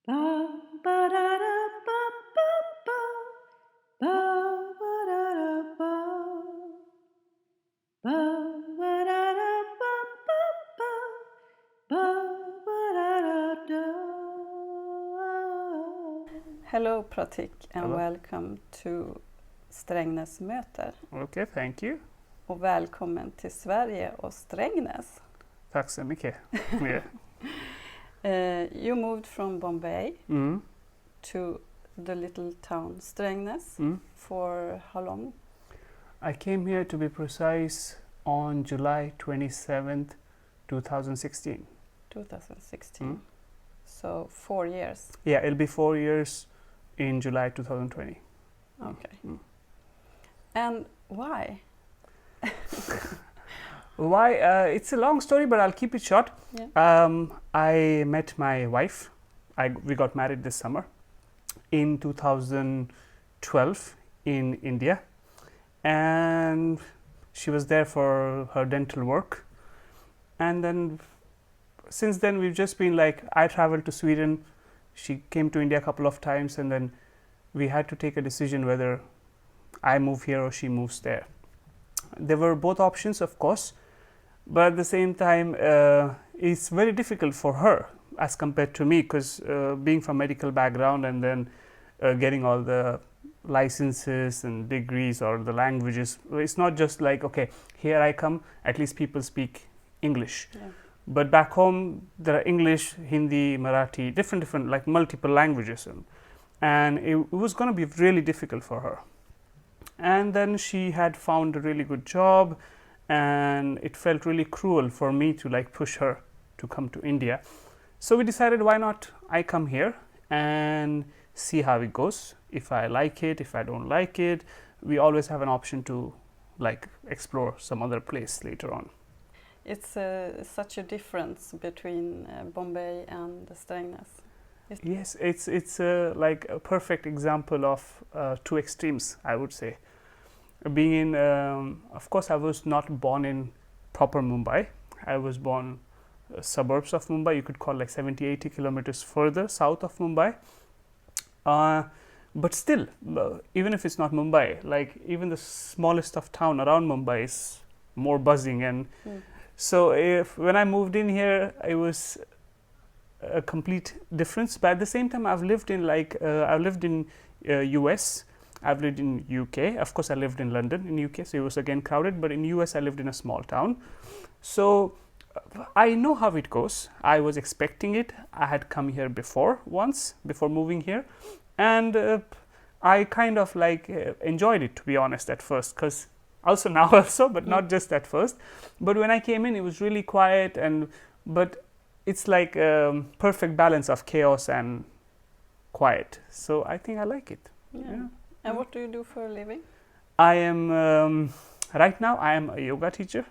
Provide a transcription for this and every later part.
Hello Pratik and Hello. welcome to Strängnäs Möter. Okay, thank you. Och välkommen till Sverige och Strängnäs. Tack så mycket. Yeah. You moved from Bombay Mm. to the little town Strängnäs Mm. for how long? I came here to be precise on July 27th, 2016. 2016. Mm. So 4 years. Yeah, it'll be 4 years in July 2020. Okay. Mm. And why? Why? It's a long story, but I'll keep it short. Yeah. I met my wife. We got married this summer in 2012 in India, and she was there for her dental work. And then since then we've just been like, I traveled to Sweden, she came to India a couple of times, and then we had to take a decision whether I move here or she moves there. There were both options, of course, but at the same time it's very difficult for her as compared to me, because being from medical background and then getting all the licenses and degrees or the languages, it's not just like, okay, here I come, at least people speak English. Yeah. But back home there are English, Hindi, Marathi, different like multiple languages, and it was going to be really difficult for her. And then she had found a really good job, and it felt really cruel for me to like push her to come to India. So we decided, why not I come here and see how it goes. If I like it, if I don't like it, we always have an option to like explore some other place later on. It's such a difference between Bombay and Strängnäs. Yes, it's like a perfect example of two extremes, I would say. Being in, of course, I was not born in proper Mumbai. I was born suburbs of Mumbai. You could call like 70-80 kilometers further south of Mumbai. But still, even if it's not Mumbai, like even the smallest of town around Mumbai is more buzzing. And so when I moved in here, it was a complete difference. But at the same time, I've lived in US, I've lived in UK. Of course, I lived in London in UK, so it was again crowded. But in US, I lived in a small town, so I know how it goes. I was expecting it. I had come here before moving here, and I kind of like enjoyed it, to be honest, at first, because also now also, but not just at first. But when I came in, it was really quiet, but it's like a perfect balance of chaos and quiet. So I think I like it. Yeah. And what do you do for a living? I am right now I am a yoga teacher.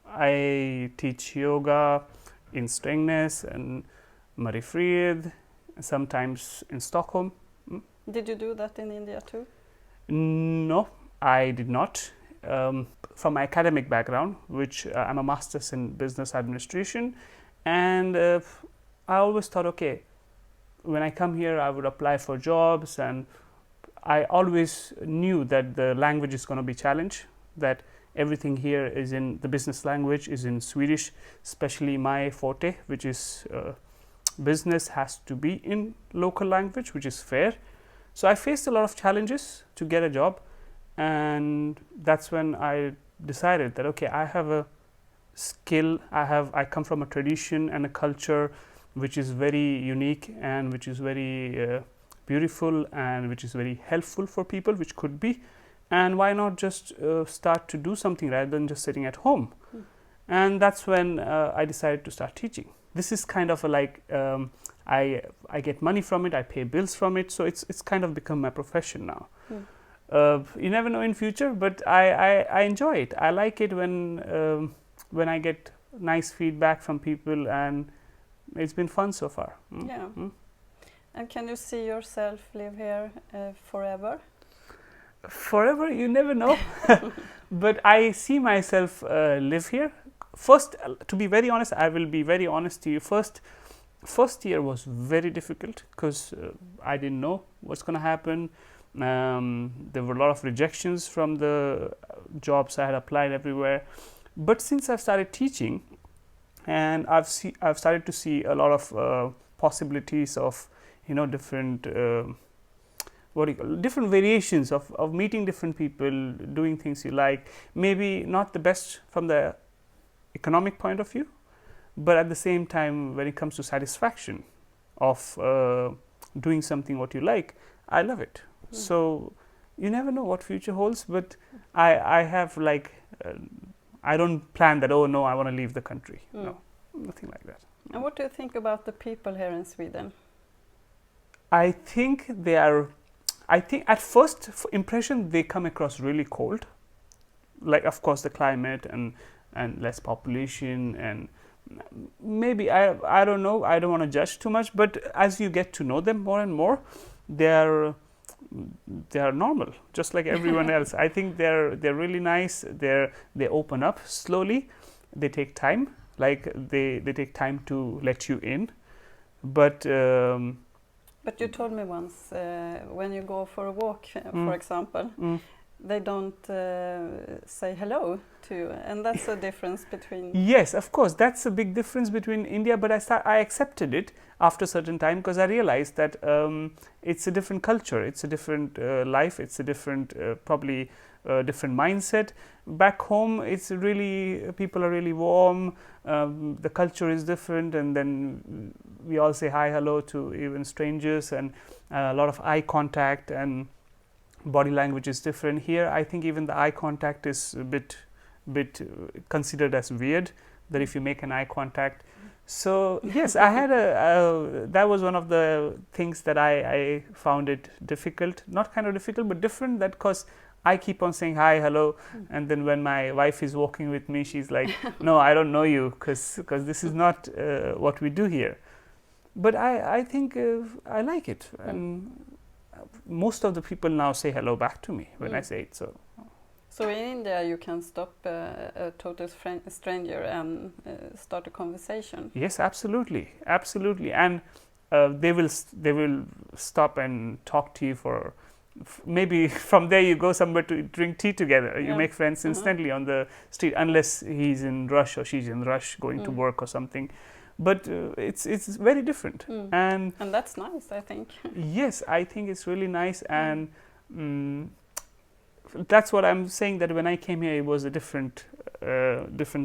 I teach yoga in Strängnäs and Mariefred, sometimes in Stockholm. Did you do that in India too? No, I did not. From my academic background, which I'm a master's in business administration, and I always thought, okay, when I come here, I would apply for jobs, and I always knew that the language is going to be challenged, that everything here is in the business language, is in Swedish, especially my forte, which is business, has to be in local language, which is fair. So I faced a lot of challenges to get a job, and that's when I decided that, okay, I have a skill, I come from a tradition and a culture which is very unique and which is very beautiful and which is very helpful for people, which could be, and why not just start to do something rather than just sitting at home. And that's when I decided to start teaching. This is kind of a like I get money from it, I pay bills from it, so it's kind of become my profession now. You never know in future, but I enjoy it. I like it when I get nice feedback from people, and it's been fun so far. Yeah. And can you see yourself live here forever? Forever, you never know. But I see myself live here. First, to be very honest, I will be very honest to you. First, first year was very difficult because I didn't know what's going to happen. There were a lot of rejections from the jobs I had applied everywhere. But since I've started teaching, and I've started to see a lot of possibilities of, different different variations of meeting different people, doing things you like. Maybe not the best from the economic point of view, but at the same time, when it comes to satisfaction of doing something what you like, I love it. So you never know what future holds, but I have I don't plan that, oh no, I want to leave the country. No, nothing like that. And what do you think about the people here in Sweden? I think at first impression they come across really cold. Like, of course, the climate and less population, and maybe I don't know, I don't want to judge too much, but as you get to know them more and more, they are normal, just like everyone else. I think they're really nice. They open up slowly. They take time. Like they take time to let you in. But you told me once when you go for a walk, for example, they don't say hello to you, and that's a difference between. Yes, of course, that's a big difference between India. But I accepted it after a certain time, because I realized that it's a different culture, it's a different life, it's a different probably different mindset. Back home, it's really, people are really warm. The culture is different, and then we all say hi, hello to even strangers, and a lot of eye contact, and body language is different. Here, I think even the eye contact is a bit considered as weird, that if you make an eye contact. So yes, I had that was one of the things that I found it difficult, not kind of difficult, but different, that because I keep on saying hi, hello, and then when my wife is walking with me, she's like, no, I don't know you, because this is not what we do here. But I think I like it, and most of the people now say hello back to me when I say it. So in India, you can stop a total stranger and start a conversation. Yes, absolutely, and they will stop and talk to you for. Maybe from there you go somewhere to drink tea together. You make friends instantly on the street, unless he's in rush or she's in rush going to work or something. But it's very different, and that's nice, I think. Yes, I think it's really nice, and that's what I'm saying. That when I came here, it was a different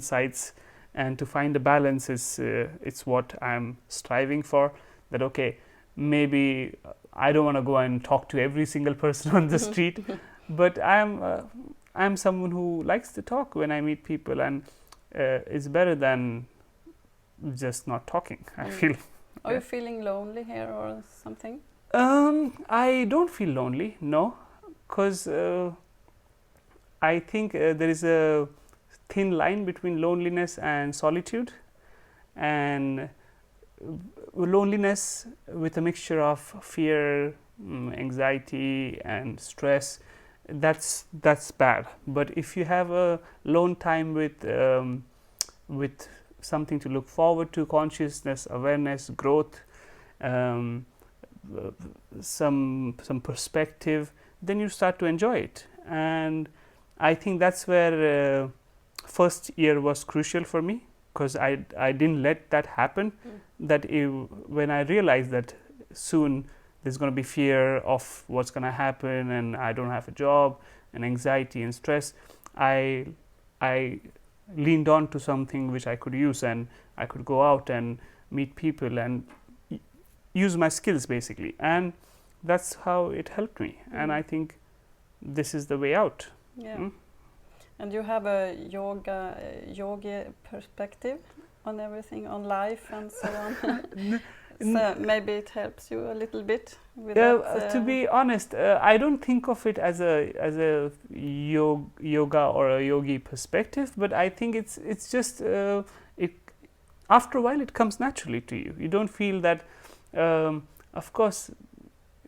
sides, and to find a balance is it's what I'm striving for. That okay, maybe I don't want to go and talk to every single person on the street, but I'm someone who likes to talk when I meet people, and it's better than just not talking. I feel. Are you feeling lonely here or something? I don't feel lonely, no, because I think there is a thin line between loneliness and solitude, and loneliness with a mixture of fear, anxiety, and stress. That's bad. But if you have a lone time with something to look forward to, consciousness, awareness, growth, some perspective, then you start to enjoy it. And I think that's where first year was crucial for me, because I didn't let that happen. That when I realized that soon there's going to be fear of what's going to happen, and I don't have a job, and anxiety and stress, I leaned on to something which I could use, and I could go out and meet people and use my skills basically, and that's how it helped me. And I think this is the way out. Yeah. And you have a yogi perspective on everything, on life and so on. So maybe it helps you a little bit with that. To be honest, I don't think of it as a yoga or a yogi perspective, but I think it's just it. After a while, it comes naturally to you. You don't feel that. Of course,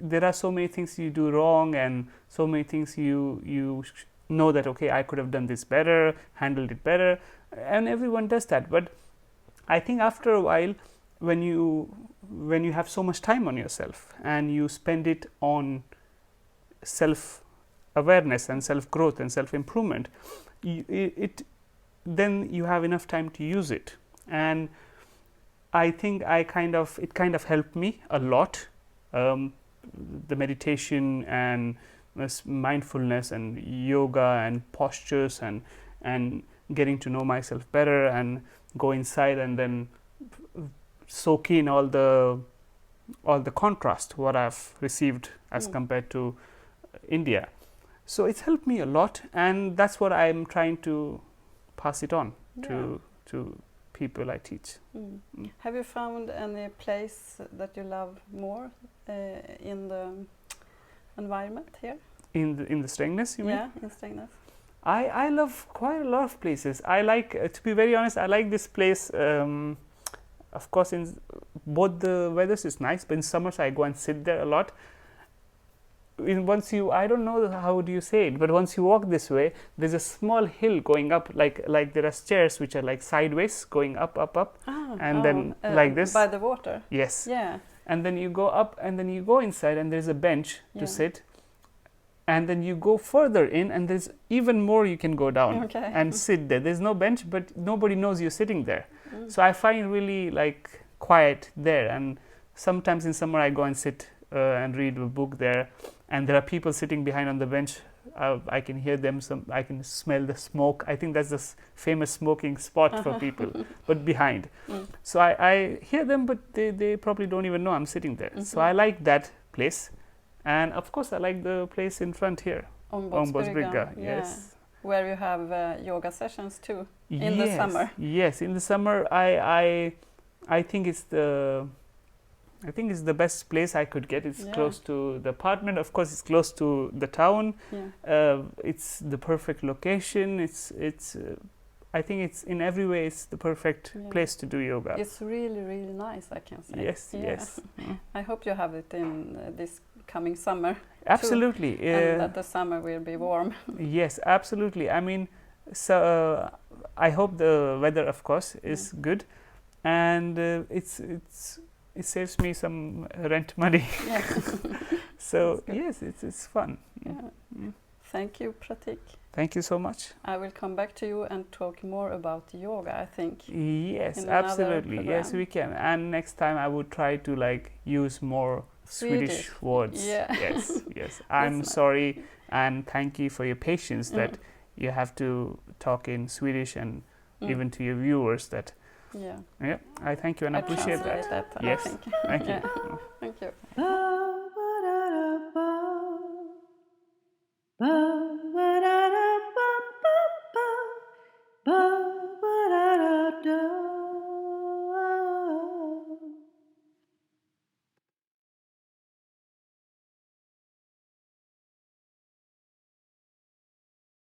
there are so many things you do wrong, and so many things you know that okay, I could have done this better, handled it better, and everyone does that. But I think after a while, when you have so much time on yourself and you spend it on self-awareness and self-growth and self-improvement, then you have enough time to use it. And I think it kind of helped me a lot. The meditation and mindfulness and yoga and postures and getting to know myself better and go inside and then soak in all the contrast what I've received as compared to India. So it's helped me a lot, and that's what I'm trying to pass it on to people I teach. Have you found any place that you love more in the environment here? In the Strängnäs, you mean? Yeah, in Strängnäs. I love quite a lot of places. I like, to be very honest, I like this place. Of course, in both the weathers is nice, but in summers I go and sit there a lot. I don't know how do you say it, but once you walk this way, there's a small hill going up, like there are stairs which are like sideways going up, and then like this. By the water. Yes. Yeah. And then you go up, and then you go inside, and there's a bench to sit. And then you go further in, and there's even more you can go down and sit there. There's no bench, but nobody knows you're sitting there. So I find really like quiet there. And sometimes in summer I go and sit and read a book there. And there are people sitting behind on the bench. I can hear them. I can smell the smoke. I think that's the famous smoking spot for people, but behind. So I hear them, but they probably don't even know I'm sitting there. So I like that place. And of course, I like the place in front here, Bombay. Yes, where you have yoga sessions too in the summer. Yes, in the summer, I think it's the best place I could get. It's close to the apartment. Of course, it's close to the town. It's the perfect location. I think it's in every way it's the perfect place to do yoga. It's really, really nice, I can say. Yes. I hope you have it in this coming summer. Absolutely. And that the summer will be warm. Yes, absolutely. I mean, so I hope the weather, of course, is good, and it saves me some rent money. So yes, it's fun. Thank you, Pratik. Thank you so much. I will come back to you and talk more about yoga, I think. Yes, absolutely. Yes, we can. And next time I would try to use more Swedish words. Yes. I'm sorry, and thank you for your patience that you have to talk in Swedish, and even to your viewers that. I thank you and appreciate that. Yes, thank you. Thank you.